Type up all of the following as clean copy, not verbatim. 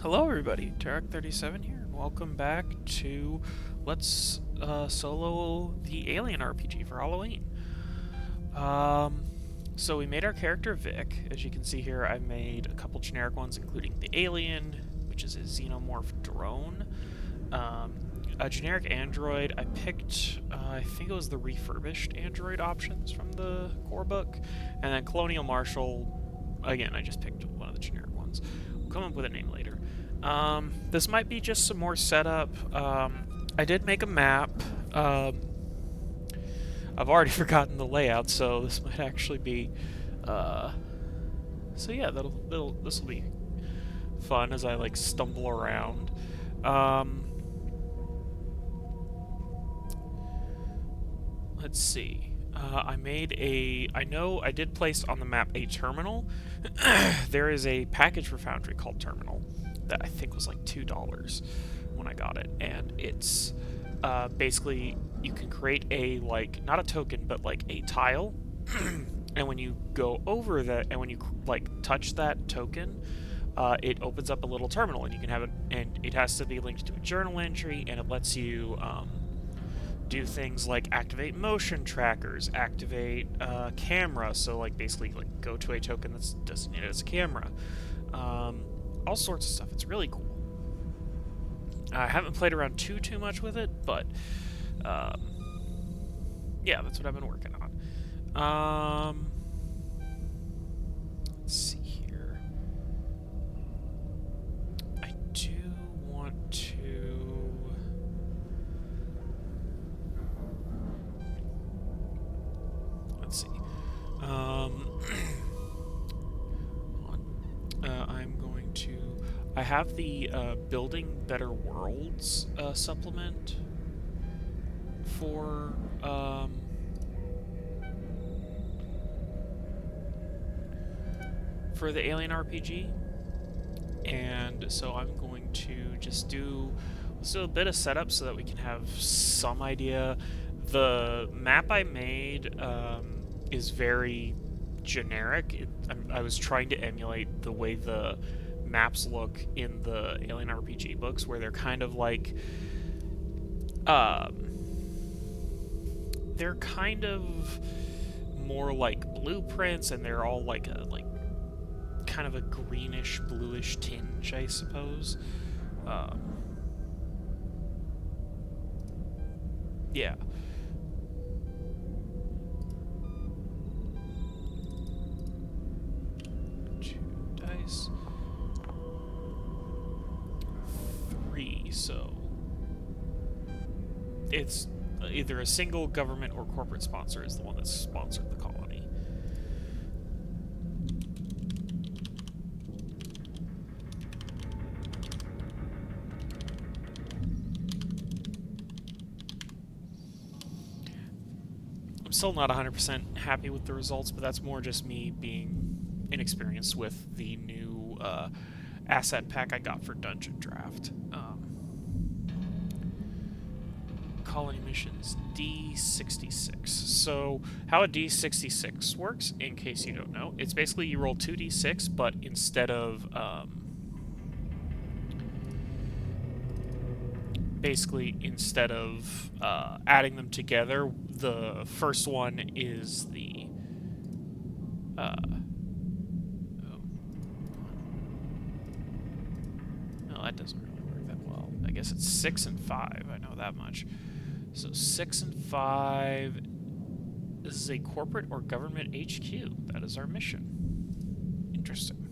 Hello everybody, Tarek37 here, and welcome back to Let's Solo the Alien RPG for Halloween. Um, so we made our character Vic. As you can see here, I made a couple generic ones, including the Alien, which is a xenomorph drone. Um, a generic android, I picked, I think it was the refurbished android options from the core book, and then Colonial Marshal, again, I just picked one of the generic ones. We'll come up with a name later. This might be just some more setup. I did make a map. I've already forgotten the layout, so this might actually be. Uh, so yeah, this will be fun as I like stumble around. Um, let's see. I know I did place on the map a terminal. There is a package for Foundry called Terminal that I think was like $2 when I got it, and it's basically you can create a like not a token but like a tile, and when you go over that and when you like touch that token, it opens up a little terminal, and you can have it, and it has to be linked to a journal entry, and it lets you do things like activate motion trackers, activate camera, so like basically like go to a token that's designated as a camera, all sorts of stuff. It's really cool. I haven't played around too much with it, but um, yeah, that's what I've been working on. Let's see here. I do want to. Let's see. I'm going to. I have the Building Better Worlds supplement for for the Alien RPG, and so I'm going to just let's do a bit of setup so that we can have some idea. The map I made is very generic. I was trying to emulate the way the maps look in the Alien RPG books, where they're kind of like um, they're kind of more like blueprints, and they're all like a like kind of a greenish bluish tinge, I suppose. Um, yeah. 2 dice. 3, so it's either a single government or corporate sponsor is the one that's sponsored the colony. I'm still not 100% happy with the results, but that's more just me being inexperienced with the new asset pack I got for Dungeon Draft. Colony missions D66. So, how a D66 works, in case you don't know, it's basically you roll 2d6, but instead of adding them together, the first one is the oh, no, that doesn't really work that well. I guess it's 6 and 5. I know that much. So 6 and 5. This is a corporate or government HQ. That is our mission. Interesting.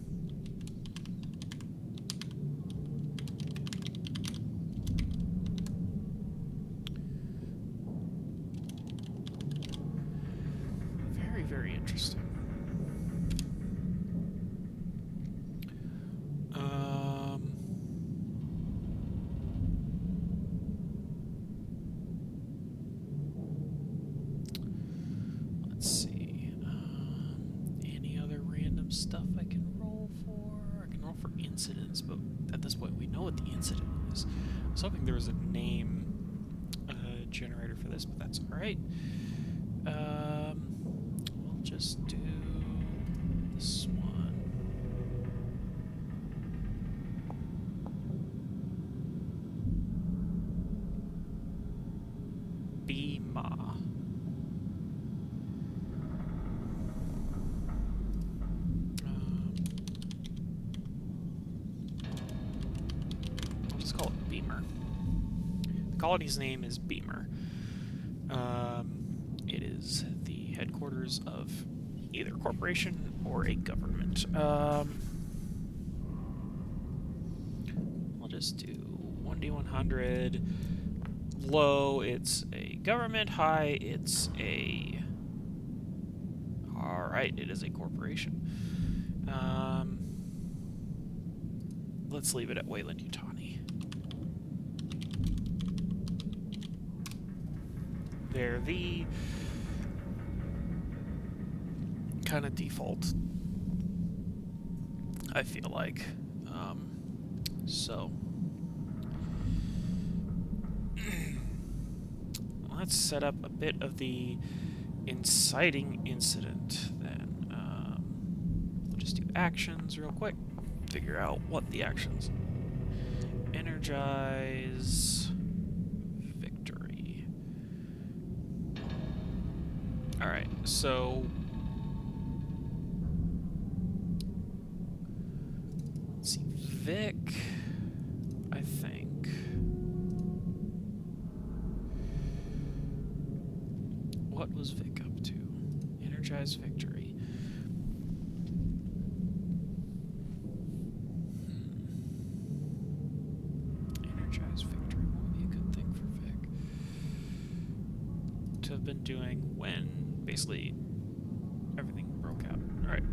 Very interesting. Let's see. Any other random stuff I can roll for? I can roll for incidents, but at this point we know what the incident is. I was hoping there was a name generator for this, but that's alright. We'll just do this one. Panama. I'll just call it Beamer. The colony's name is Beamer. It is the headquarters of either a corporation or a government. I'll just do 1D100. Low, it's a government. High, it's a... Alright, it is a corporation. Let's leave it at Weyland-Yutani. They're the kind of default, I feel like. So let's set up a bit of the inciting incident then. We'll just do actions real quick. Figure out what the actions. Energize victory. Alright, so let's see, Vic, I think. What was Vic up to? Energize victory. Energize victory. What would be a good thing for Vic to have been doing when basically everything broke out? Alright,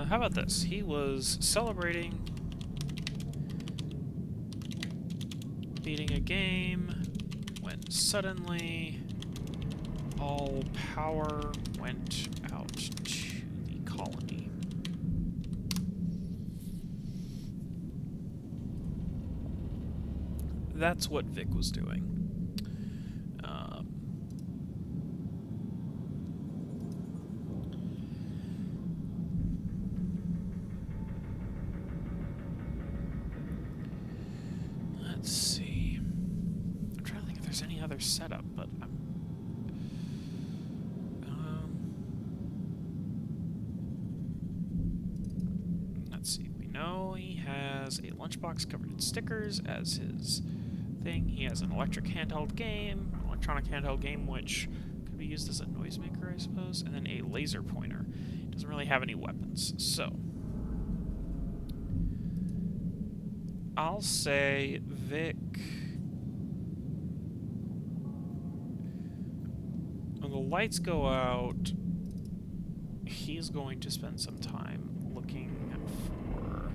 how about this? He was celebrating beating a game when suddenly all power went out to the colony. That's what Vic was doing. Let's see. I'm trying to think if there's any other setup, but I'm... let's see. We know he has a lunchbox covered in stickers as his thing. He has an electronic handheld game, which could be used as a noisemaker, I suppose, and then a laser pointer. He doesn't really have any weapons, so I'll say Vic. When the lights go out, he's going to spend some time looking for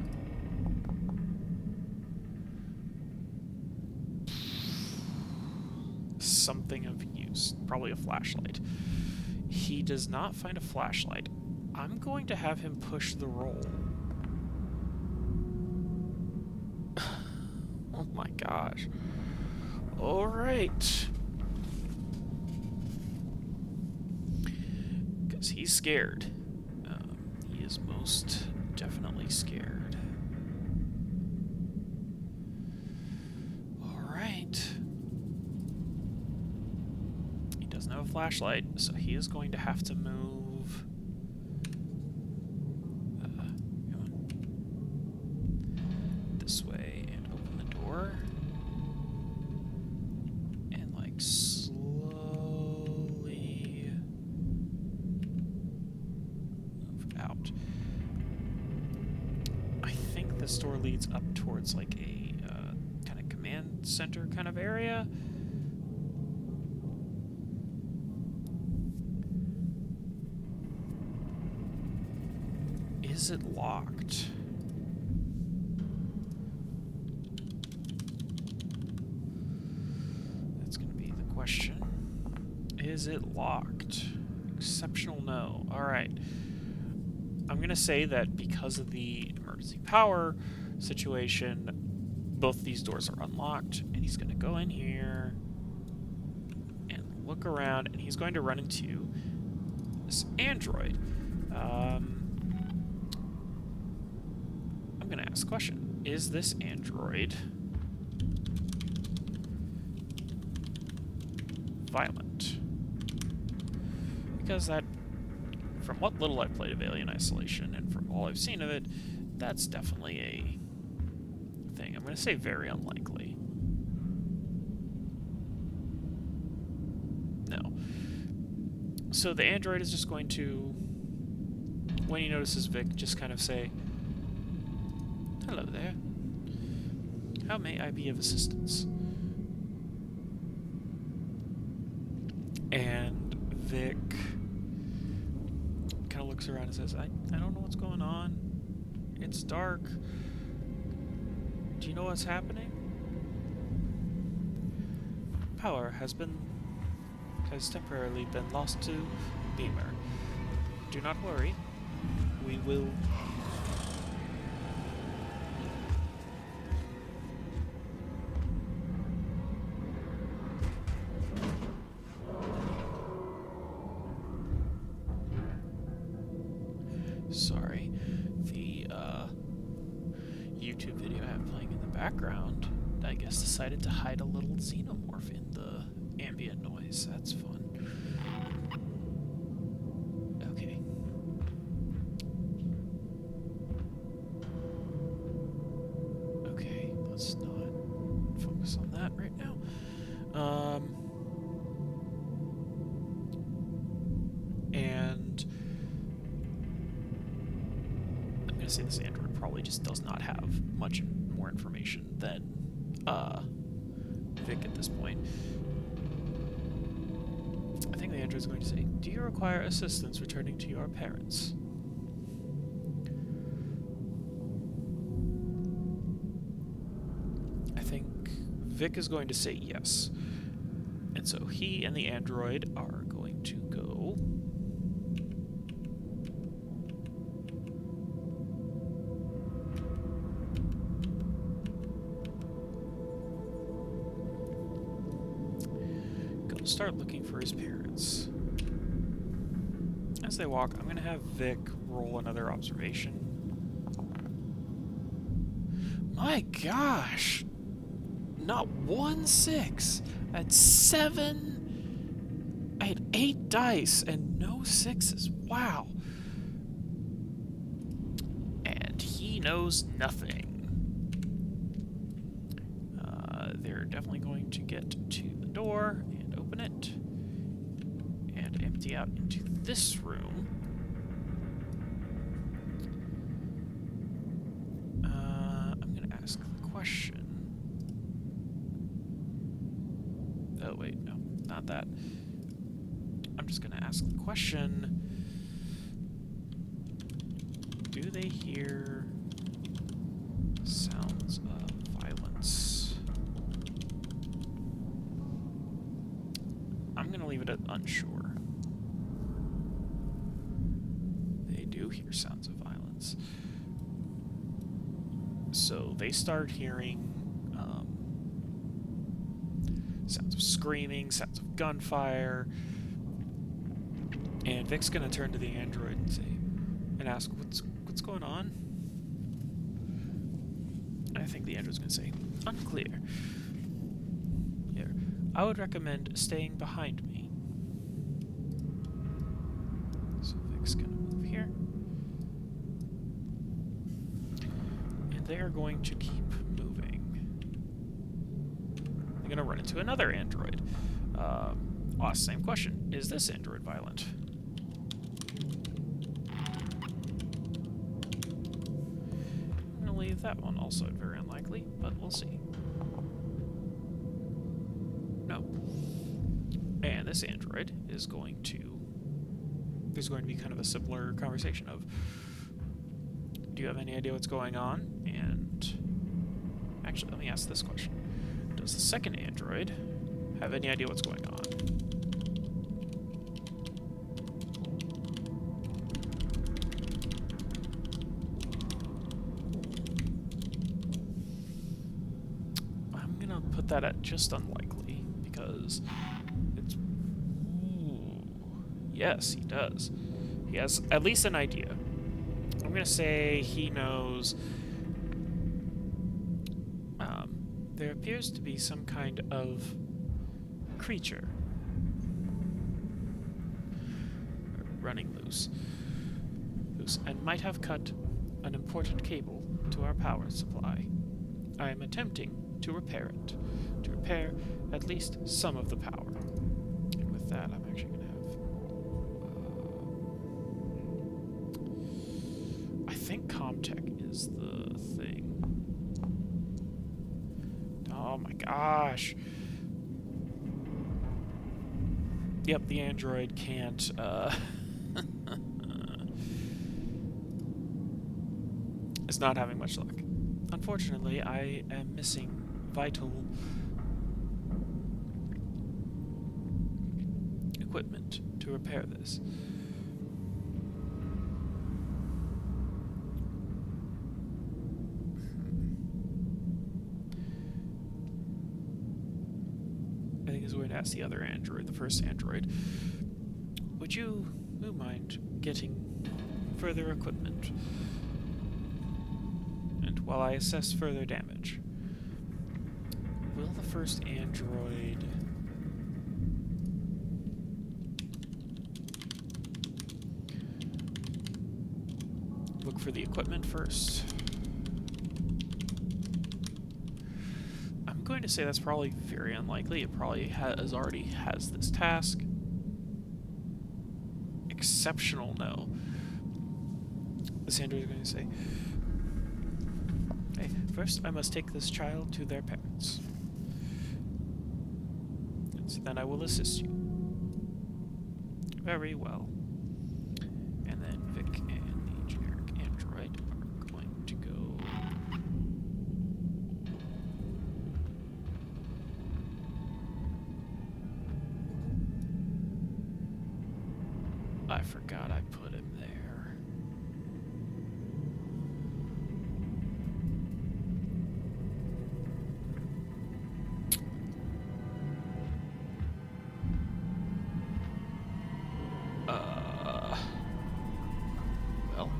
something of use, probably a flashlight. He does not find a flashlight. I'm going to have him push the roll. Oh my gosh. All right. Because he's scared. He is most definitely scared. All right. He doesn't have a flashlight, so he is going to have to move. This way and open the door. And like slowly move out. I think this door leads up towards like a kind of command center kind of area. Is it locked? That's going to be the question. Is it locked? Exceptional no. Alright. I'm going to say that because of the emergency power situation, both these doors are unlocked, and he's going to go in here and look around, and he's going to run into this android. I'm going to ask a question. Is this android violent? because that, from what little I've played of Alien Isolation, and from all I've seen of it, that's definitely a thing. I'm going to say very unlikely. No. So the android is just going to, when he notices Vic, just kind of say, "Hello there. How may I be of assistance?" And Vic kind of looks around and says, I don't know what's going on. It's dark. Do you know what's happening? Power has temporarily been lost to Beamer. Do not worry. We will... Sorry. The YouTube video I have playing in the background, I guess, decided to hide a little xenomorph in the ambient noise. That's fun. Okay. Okay, let's not focus on that right now. And I'm gonna say this android probably just does not have much more information than Vic at this point. I think the android's going to say, "Do you require assistance returning to your parents?" I think Vic is going to say yes. And so he and the android are going to go... start looking for his parents. As they walk, I'm going to have Vic roll another observation. My gosh! Not 1 6. I had 7. I had 8 dice and no 6s. Wow. And he knows nothing. They're definitely going to get to the door and open it and empty out into this room. I'm going to ask the question. Oh, wait, no, not that. I'm just going to ask the question. Do they hear sounds of violence? I'm going to leave it at unsure. They do hear sounds of violence. So they start hearing sounds of screaming, sounds of gunfire. And Vic's going to turn to the android and ask, what's going on? I think the android's going to say, unclear. Here, I would recommend staying behind me. So Vic's going to move here. And they are going to keep moving. They're going to run into another android. Same question. Is this android violent? I'm going to leave that one also at very unlikely, but we'll see. No. And this android is going to... There's going to be kind of a similar conversation of, do you have any idea what's going on? And actually, let me ask this question. Does the second android have any idea what's going on? I'm gonna put that at just unlikely, because it's... Ooh, yes, he does. He has at least an idea. I'm gonna say he knows... there appears to be some kind of creature loose, and might have cut an important cable to our power supply. I am attempting to repair it, to repair at least some of the power. And with that, I'm actually going to have... I think Comtech is the thing. Oh my gosh. Yep, the android can't, it's not having much luck. Unfortunately, I am missing vital equipment to repair this. I think it's going to ask the other android, the first android. Would you mind getting further equipment? And while I assess further damage, will the first android... look for the equipment first? I'm going to say that's probably very unlikely. It probably already has this task. Exceptional, no. This android is going to say, hey, first I must take this child to their parents. And so then I will assist you. Very well. And then Vic and the generic android are going to go... I forgot I put him there. Well.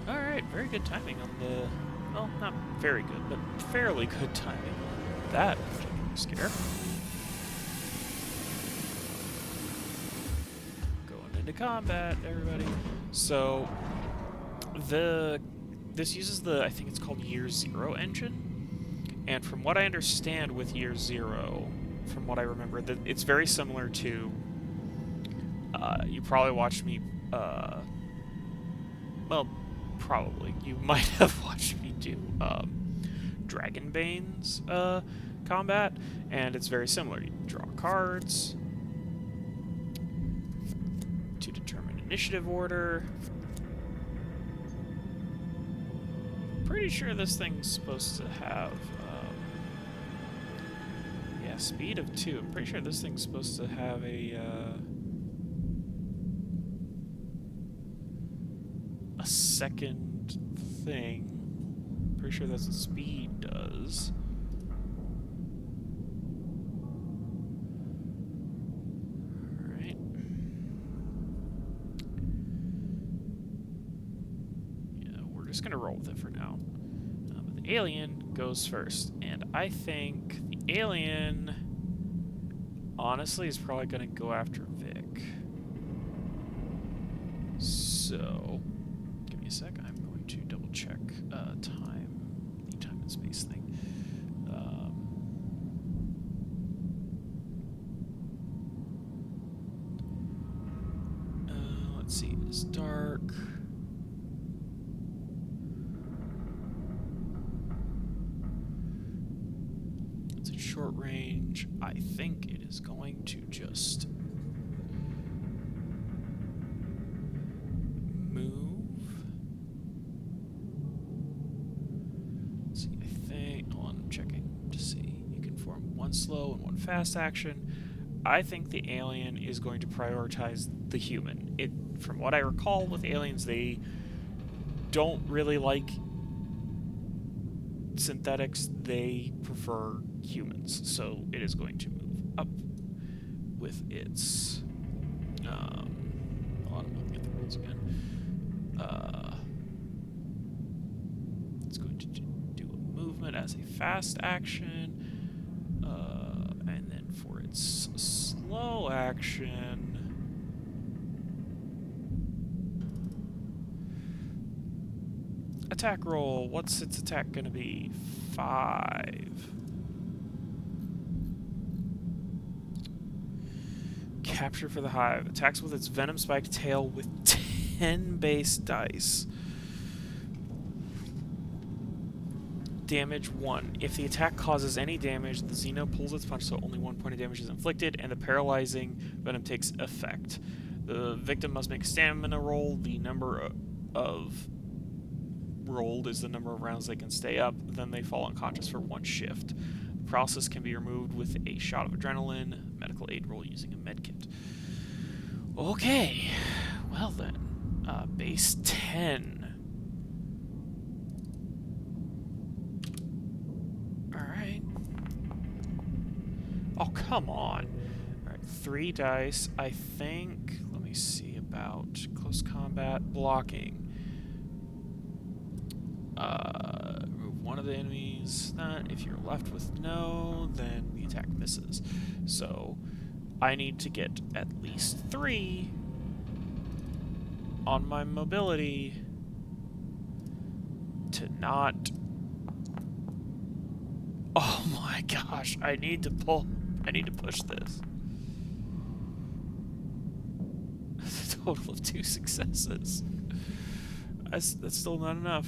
Alright, very good timing on the... well, not very good, but fairly good timing on that particular scare. Going into combat, everybody. So, this uses the, I think it's called Year Zero engine, and from what I understand with Year Zero, from what I remember, it's very similar to, you probably watched me, well, probably, you might have watched me do, Dragonbane's, combat, and it's very similar. You draw cards to determine initiative order. Pretty sure this thing's supposed to have, yeah, speed of 2. I'm pretty sure this thing's supposed to have a second thing. Pretty sure that's what speed does. Alright. Yeah, we're just gonna roll with it for now. But the alien goes first, and I think the alien honestly is probably gonna go after Vic. So, give me a sec. I'm going to double check the time and space thing. Let's see. It's dark. It's in short range. I think it is going to just move. Let's see, I think, hold on, I'm checking to see. You can form one slow and one fast action. I think the alien is going to prioritize the human. From what I recall with aliens, they don't really like synthetics. They prefer humans. So it is going to move up with its... hold on, I'm looking at the rules again. it's going to do a movement as a fast action. And then for its slow action... Attack roll. What's its attack going to be? 5. Capture for the hive. Attacks with its venom spiked tail with 10 base dice. Damage 1. If the attack causes any damage, the Xeno pulls its punch so only 1 point of damage is inflicted, and the paralyzing venom takes effect. The victim must make a stamina roll. The number of rolled is the number of rounds they can stay up, then they fall unconscious for 1 shift. The process can be removed with a shot of adrenaline, medical aid roll using a medkit. Okay, well then, base 10. Alright. Oh, come on. Alright, 3 dice. I think, let me see about close combat blocking. Remove 1 of the enemies. If you're left with no, then the attack misses. So, I need to get at least 3 on my mobility to not... Oh my gosh, I need to push this. A total of 2 successes. That's still not enough.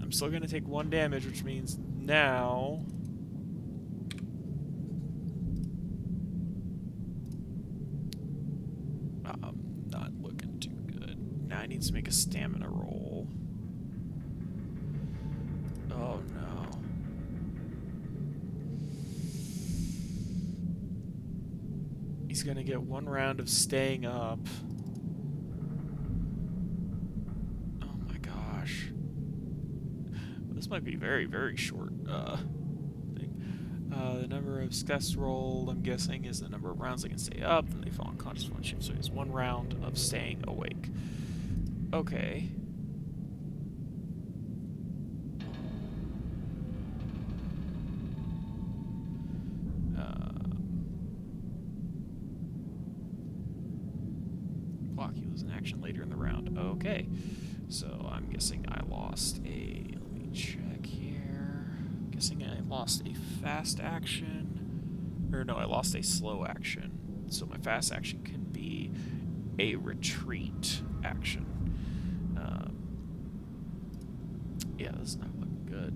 I'm still going to take 1 damage, which means now... not looking too good. Now I need to make a stamina roll. Oh no. He's going to get 1 round of staying up. This might be very, very short thing. The number of success rolled, I'm guessing, is the number of rounds they can stay up, and they fall unconscious 1 shift, so it's 1 round of staying awake. Okay. Block you lose an action later in the round. Okay. So I'm guessing I lost a... check here. I'm guessing I lost a fast action. Or no, I lost a slow action. So my fast action can be a retreat action. Yeah, this is not looking good.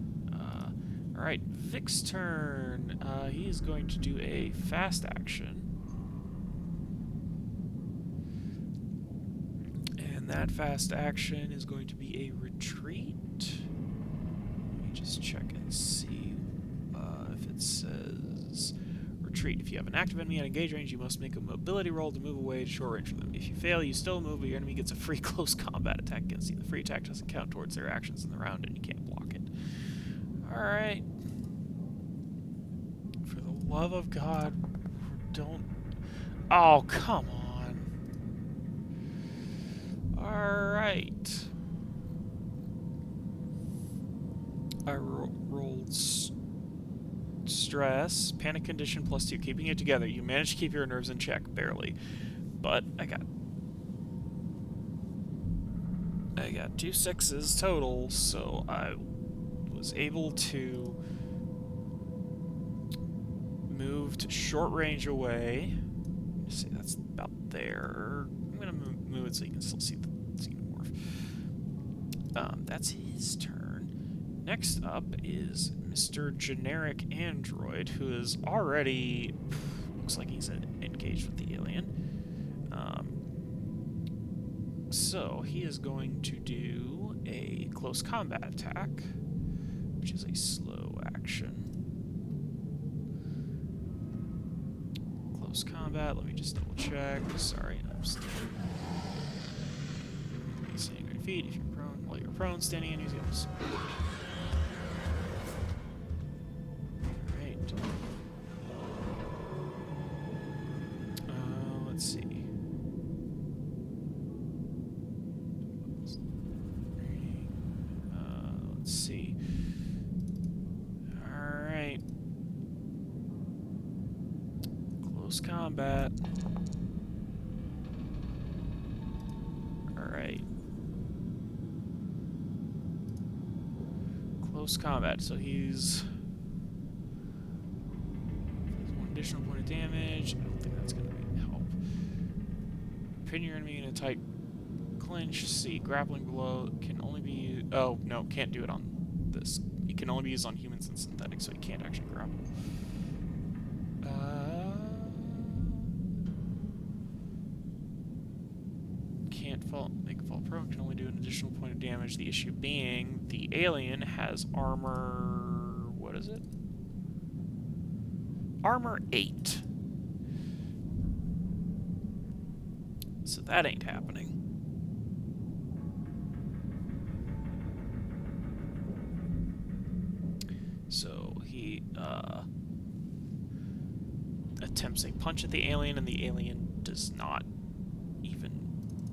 Alright, Vic's turn. He is going to do a fast action. And that fast action is going to be a retreat. Let me just check and see if it says retreat. If you have an active enemy at engage range, you must make a mobility roll to move away to short range from them. If you fail, you still move, but your enemy gets a free close combat attack against you. The free attack doesn't count towards their actions in the round, and you can't block it. Alright. For the love of God, don't... Oh, come on. Alright. I rolled stress, panic condition +2, keeping it together. You managed to keep your nerves in check, barely. But I got 2 6s total, so I was able to move to short range away. Let's see, that's about there. I'm gonna move it so you can still see the xenomorph. That's his turn. Next up is Mr. Generic Android, who is already... looks like he's engaged with the alien. So he is going to do a close combat attack, which is a slow action. Close combat, let me just double check. Sorry, I'm still... Standing on your feet, if you're prone, while you're prone, standing in, use those. Alright. Let's see. Let's see. Close combat. Alright. Close combat, so he's... one additional point of damage. I don't think that's going to help. Pin your enemy in a tight clinch. See, grappling blow can only be... Oh, no, can't do it on this. It can only be used on humans and synthetics, so he can't actually grapple. Can't make fall prone, can only do an additional point of damage. The issue being, the alien has armor... What is it? Armor 8. So that ain't happening. So he attempts a punch at the alien, and the alien does not even...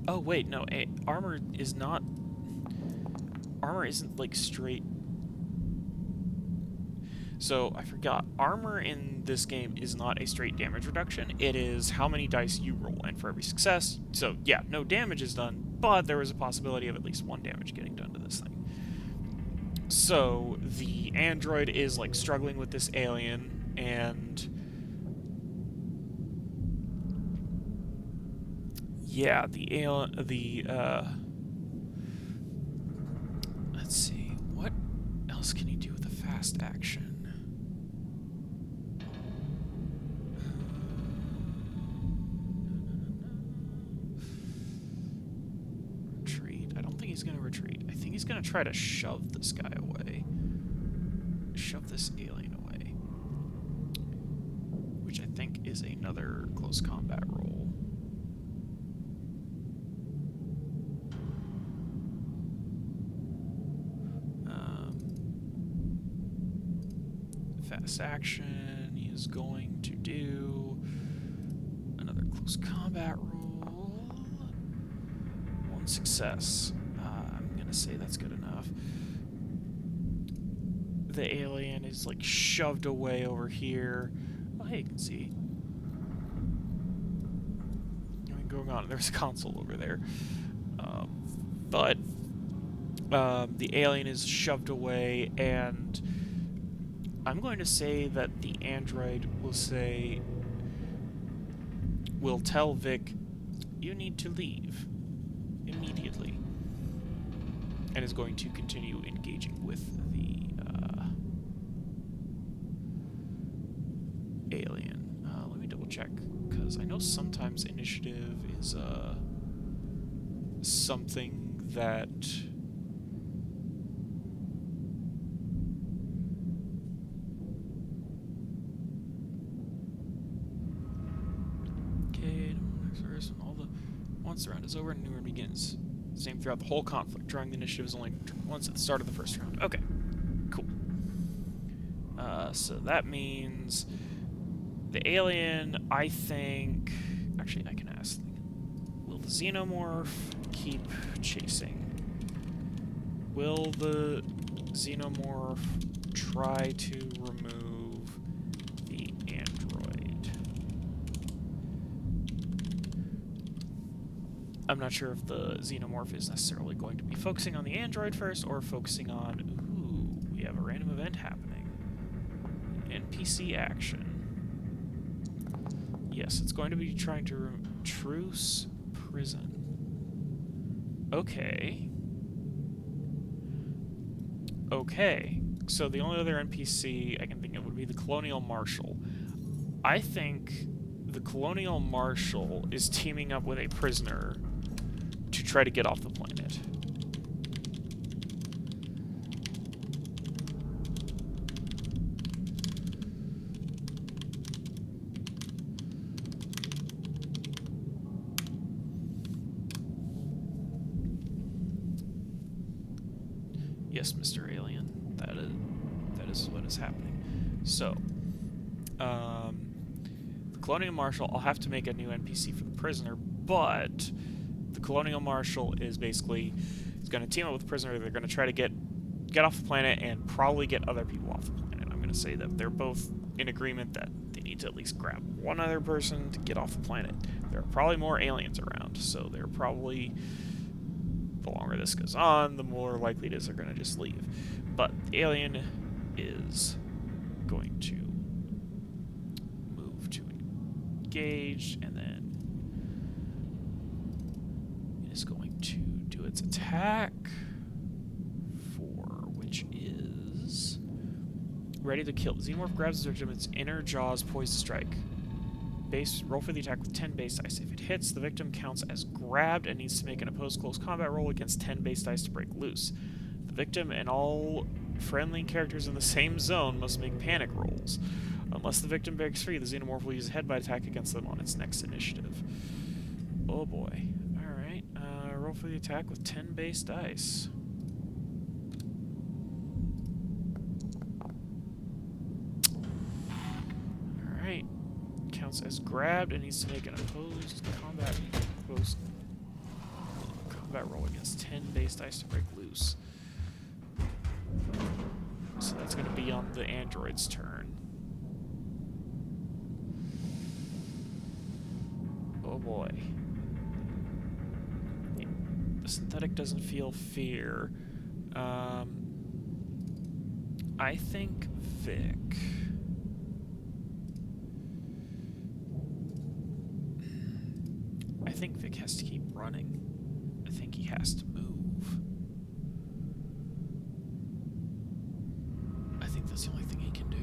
Oh, wait, no, armor is not... Armor isn't, like, straight... So, I forgot. Armor in this game is not a straight damage reduction. It is how many dice you roll, and for every success... So, yeah, no damage is done, but there is a possibility of at least 1 damage getting done to this thing. So, the android is, like, struggling with this alien, and... Yeah, let's see, what else can he do with a fast action? Retreat. I don't think he's gonna retreat. I think he's gonna try to shove this guy away. Shove this alien away. Which I think is another close combat roll. Fast action, he is going to do another close combat roll. 1 success. I'm gonna say that's good enough. The alien is like shoved away over here. Oh, hey, you can see. Nothing going on. There's a console over there. But the alien is shoved away, and I'm going to say that the android will tell Vic, you need to leave immediately, and is going to continue engaging with the alien. Let me double check, because I know sometimes initiative is something that... Once the round is over, a new round begins. Same throughout the whole conflict. Drawing the initiative is only once at the start of the first round. Okay, cool. So that means the alien, I think... Actually, I can ask. Will the xenomorph keep chasing? Will the xenomorph try to remove the android? I'm not sure if the xenomorph is necessarily going to be focusing on the android first, or focusing on... Ooh, we have a random event happening. NPC action. Yes, it's going to be trying to... Truce prison. Okay. Okay. So the only other NPC I can think of would be the Colonial Marshal. I think the Colonial Marshal is teaming up with a prisoner to try to get off the planet. Yes, Mr. Alien, that is what is happening. So, the Colonial Marshal, I'll have to make a new NPC for the prisoner, but the Colonial Marshal is basically going to team up with the prisoner. They're going to try to get off the planet and probably get other people off the planet. I'm going to say that they're both in agreement that they need need to at least grab one other person to get off the planet. There are probably more aliens around, so they're probably... The longer this goes on, the more likely it is they're going to just leave. But the alien is going to move to engage, and then it is going to do its attack, which is ready to kill. The xenomorph grabs the victim, its inner jaws poised to strike. Roll for the attack with 10 base dice. If it hits, the victim counts as grabbed and needs to make an opposed close combat roll against 10 base dice to break loose. The victim and all friendly characters in the same zone must make panic rolls. Unless the victim breaks free, the xenomorph will use a head-bite attack against them on its next initiative. Oh boy. Alright, roll for the attack with 10 base dice. Alright. Counts as grabbed and needs to make an opposed combat roll against 10 base dice to break loose. So that's going to be on the android's turn. Oh boy. The synthetic doesn't feel fear. I think Vic. I think Vic has to keep running. I think he has to move. I think that's the only thing he can do.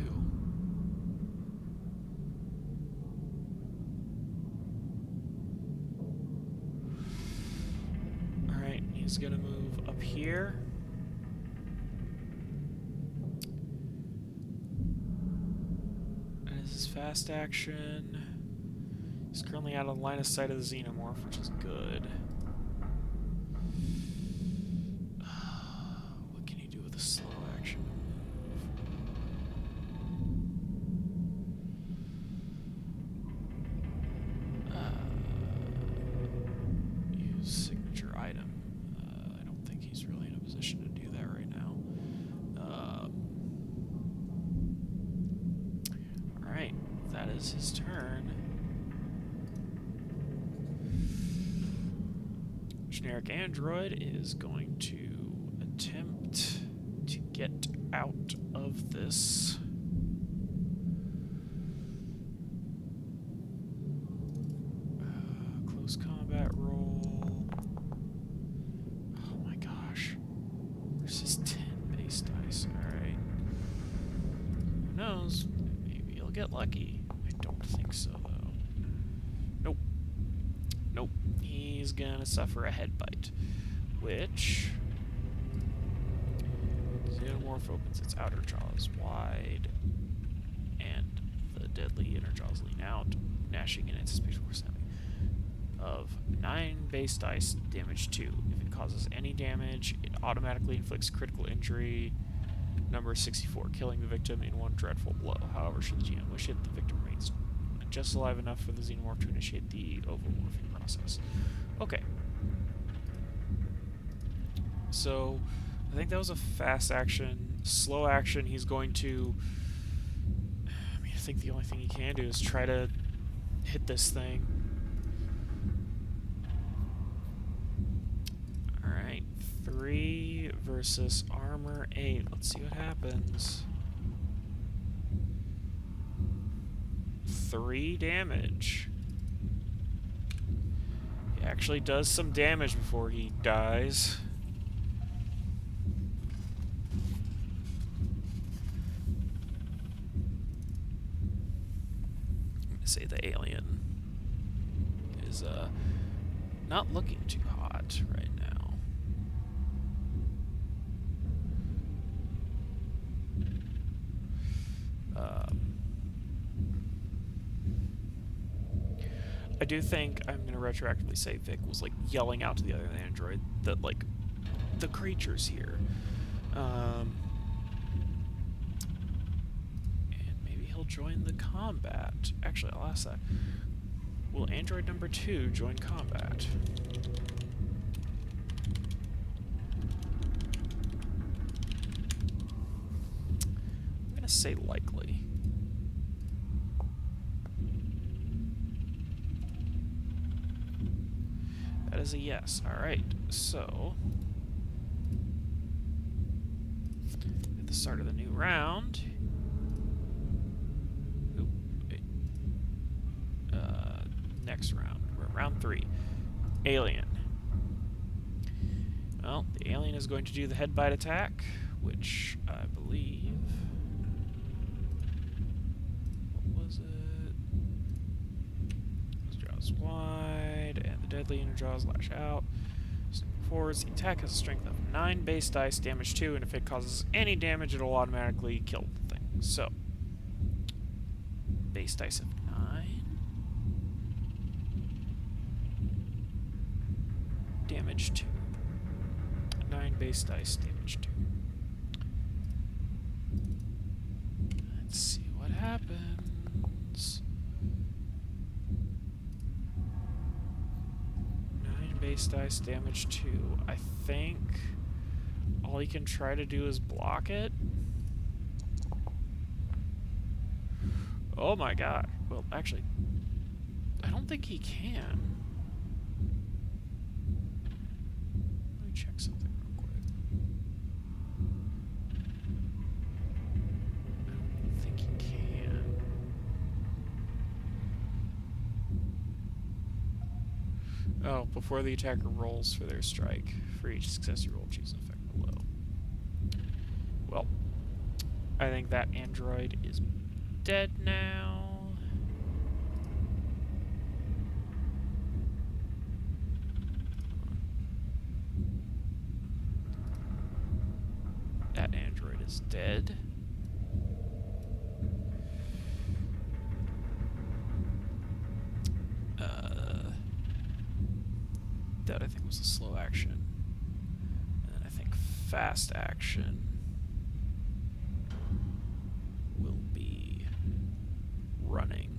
Alright, he's gonna move up here. And this is fast action. He's currently out of line of sight of the xenomorph, which is good. What can he do with a slow action move? Use signature item. I don't think he's really in a position to do that right now. Alright, that is his turn. Generic android is going to attempt to get out of this. Close combat roll. Oh my gosh. There's just 10 base dice. Alright. Who knows? Maybe he'll get lucky. I don't think so, though. Nope. Nope. He's gonna suffer a head bite, which xenomorph opens its outer jaws wide, and the deadly inner jaws lean out, gnashing in anticipation for snapping. Of 9 base dice, damage 2. If it causes any damage, it automatically inflicts critical injury. Number 64, killing the victim in one dreadful blow. However, should the GM wish it, the victim remains just alive enough for the xenomorph to initiate the ovomorphing process. Okay. So, I think that was a fast action. Slow action, he's going to... I mean, I think the only thing he can do is try to hit this thing. Alright, 3 versus armor 8. Let's see what happens. 3 damage. He actually does some damage before he dies. I'm gonna say the alien is not looking too hot right now. I do think I'm going to retroactively say Vic was, like, yelling out to the other android that, like, the creature's here. And maybe he'll join the combat. Actually, I'll ask that. Will android number 2 join combat? I'm going to say likely. That is a yes. Alright, so at the start of the new round. Oop, wait. Next round. We're at round 3. Alien. Well, the alien is going to do the head bite attack, which I believe. What was it? His jaws wide, and the deadly inner jaws lash out. Forwards, the attack has a strength of 9 base dice, damage 2, and if it causes any damage, it'll automatically kill the thing. So, base dice of 9. Damage 2. 9 base dice, damage 2. Let's see what happens. 9 base dice, damage 2. I think all he can try to do is block it. Oh my god. Well, actually, I don't think he can. Let me check something real quick. I don't think he can. Oh, before the attacker rolls for their strike, for each success you roll, choose an effect below. Well, I think that android is dead now. That android is dead. That I think was a slow action. And then I think fast action will be running.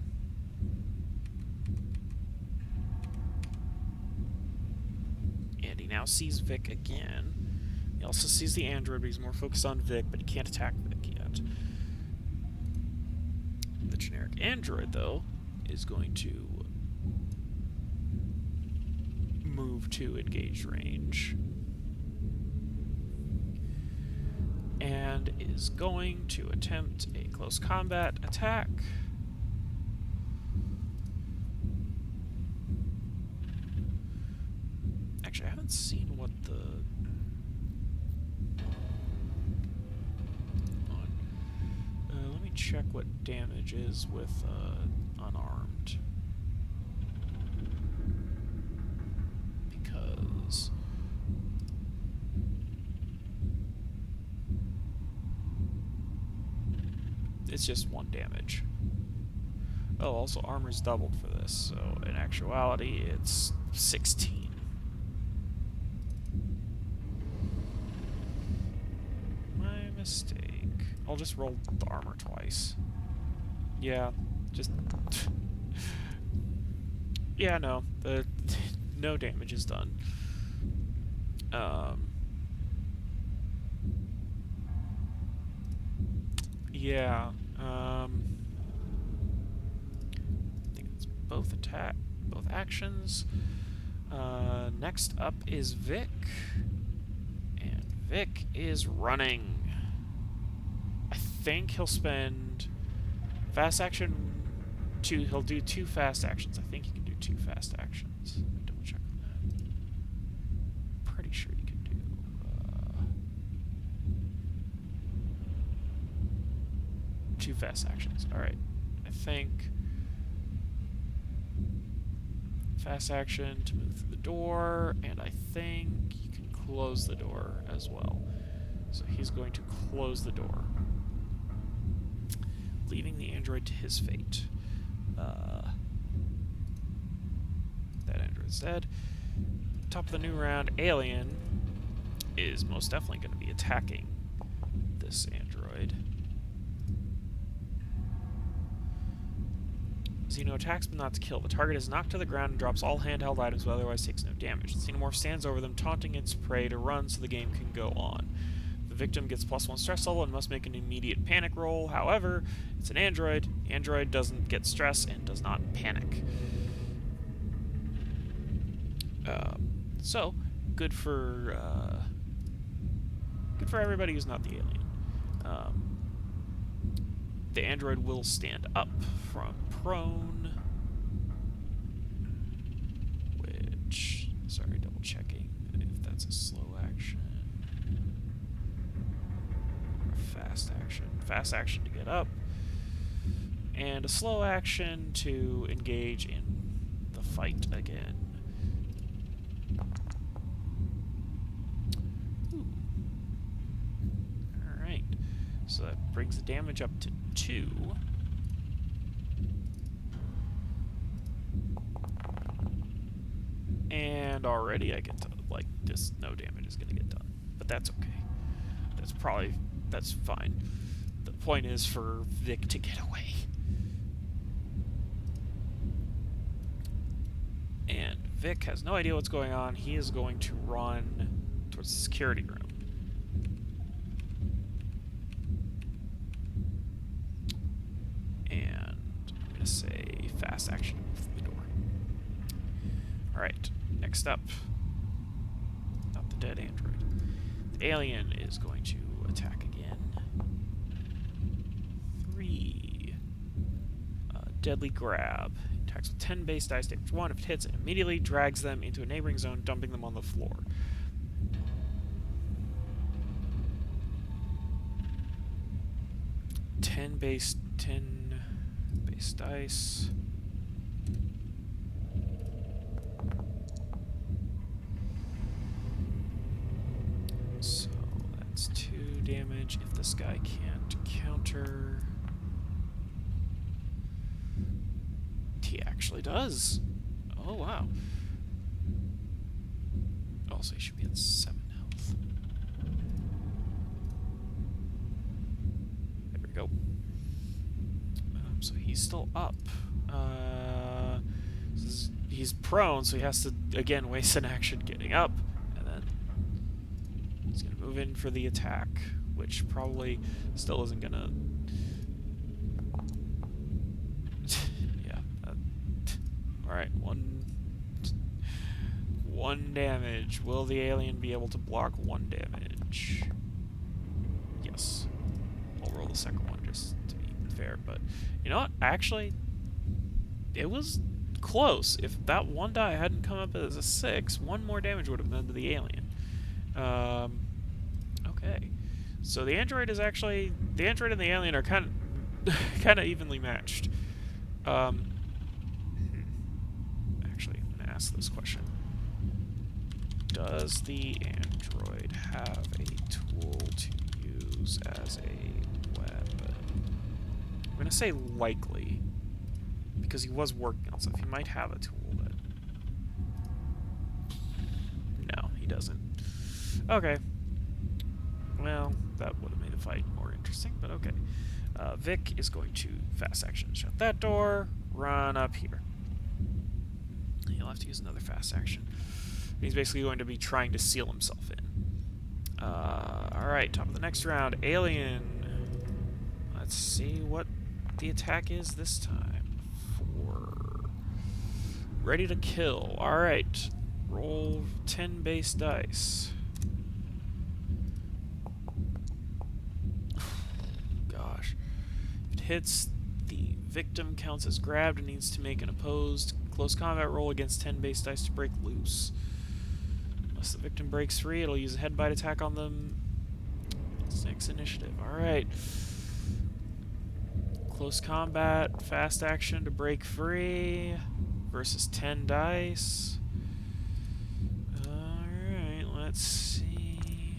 And he now sees Vic again. He also sees the android, but he's more focused on Vic, but he can't attack Vic yet. The generic android, though, is going to move to engaged range and is going to attempt a close combat attack. Actually, I haven't seen what the let me check what damage is with unarmed. It's just 1 damage. Oh, also armor's doubled for this, so in actuality it's 16. My mistake. I'll just roll the armor twice. Yeah, just... yeah, no. No damage is done. Yeah, I think it's both actions. Next up is Vic, and Vic is running. I think he'll spend fast action 2. He'll do 2 fast actions. I think he can do 2 fast actions. Let me double check on that. Pretty sure he can do. 2 fast actions. Alright. I think fast action to move through the door, and I think you can close the door as well. So he's going to close the door, leaving the android to his fate. That android's dead. Top of the new round, Alien is most definitely going to be attacking this android. Xeno attacks but not to kill. The target is knocked to the ground and drops all handheld items but otherwise takes no damage. The Xenomorph stands over them, taunting its prey to run so the game can go on. The victim gets +1 stress level and must make an immediate panic roll. However, it's an android. Android doesn't get stress and does not panic. So, good for everybody who's not the alien. The android will stand up from prone, which, sorry, double checking if that's a slow action or a fast action. Fast action to get up, and a slow action to engage in the fight again. Ooh. Alright, so that brings the damage up to 2. And already I get to, like, this, no damage is going to get done. But that's okay. That's fine. The point is for Vic to get away. And Vic has no idea what's going on. He is going to run towards the security room. And I'm going to say fast action through the door. Alright, next up. Not the dead android. The alien is going to attack again. 3. Deadly grab. Attacks with 10 base dice, damage 1. If it hits, it immediately drags them into a neighboring zone, dumping them on the floor. Ten base dice. So that's 2 damage if this guy can't counter. He actually does. Oh, wow. Also, he should be at 7 health. There we go. So he's still up. He's prone, so he has to, again, waste an action getting up. And then he's going to move in for the attack, which probably still isn't going to... Alright, one damage. Will the alien be able to block 1 damage? Yes. I'll roll the second one just to be fair, but you know what? Actually, it was close. If that 1 die hadn't come up as a 6, 1 more damage would have been to the alien. Okay. So the android is actually... The android and the alien are kind of evenly matched. Actually, I'm going to ask this question. Does the android have a tool to use as a weapon? I'm going to say likely, because he was working on stuff. He might have a tool that... No, he doesn't. Okay. Well, that would have made the fight more interesting, but okay. Vic is going to fast action shut that door, run up here. He'll have to use another fast action. He's basically going to be trying to seal himself in. Alright, top of the next round. Alien. Let's see what the attack is this time. 4. Ready to kill. Alright. Roll 10 base dice. Gosh. If it hits, the victim counts as grabbed and needs to make an opposed close combat roll against 10 base dice to break loose. Unless the victim breaks free, it'll use a head bite attack on them. It's next initiative. Alright. Close combat, fast action to break free versus 10 dice. Alright, let's see.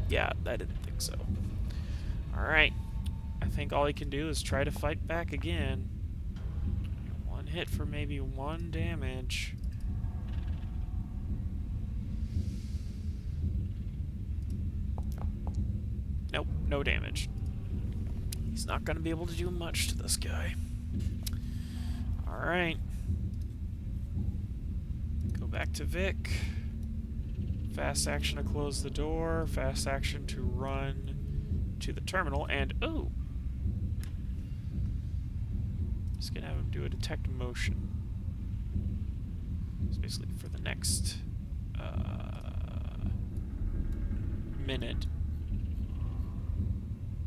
Yeah, I didn't think so. Alright. I think all he can do is try to fight back again. One hit for maybe 1 damage. Nope, no damage. He's not going to be able to do much to this guy. Alright. Go back to Vic. Fast action to close the door. Fast action to run to the terminal. And, ooh! Just going to have him do a detect motion. So basically, for the next minute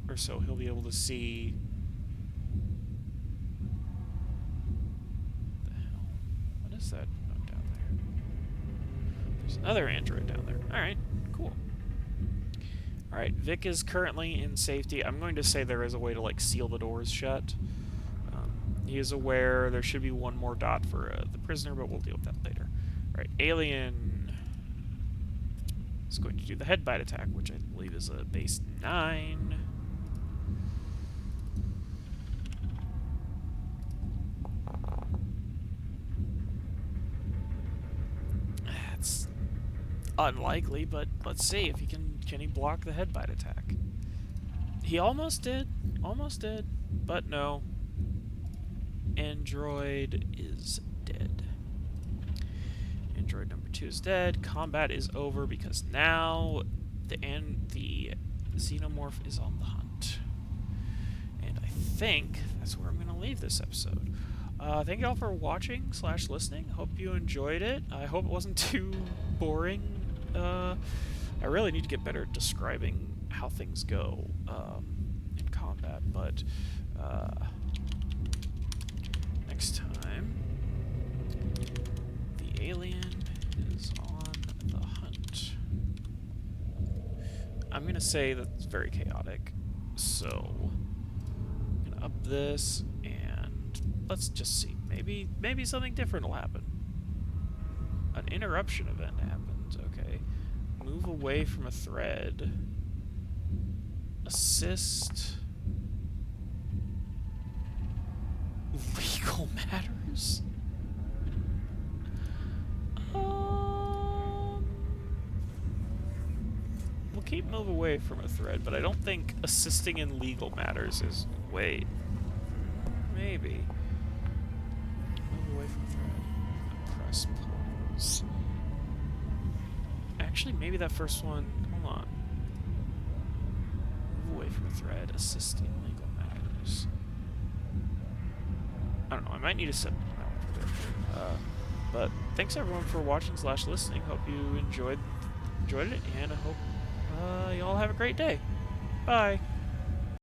or so, he'll be able to see. What the hell? What is that down there? There's another android down there. Alright, cool. Alright, Vic is currently in safety. I'm going to say there is a way to, like, seal the doors shut. He is aware there should be one more dot for the prisoner, but we'll deal with that later. Alright, Alien is going to do the head bite attack, which I believe is a base 9. That's unlikely, but let's see if he can he block the head bite attack. He almost did, but no. Android is dead. Android number 2 is dead. Combat is over because now the xenomorph is on the hunt. And I think that's where I'm going to leave this episode. Thank you all for watching / listening. Hope you enjoyed it. I hope it wasn't too boring. I really need to get better at describing how things go in combat, but next time, the alien is on the hunt. I'm gonna say that's very chaotic, so I'm gonna up this and let's just see. Maybe something different will happen. An interruption event happens. Okay, move away from a thread. Assist. Legal matters? We'll keep move away from a thread, but I don't think assisting in legal matters is... Wait. Maybe. Move away from a thread. Press pause. Actually, maybe that first one... Hold on. Move away from a thread. Assist in legal matters. I don't know, I might need to set that one for a bit. But thanks everyone for watching / listening. Hope you enjoyed it, and I hope you all have a great day. Bye!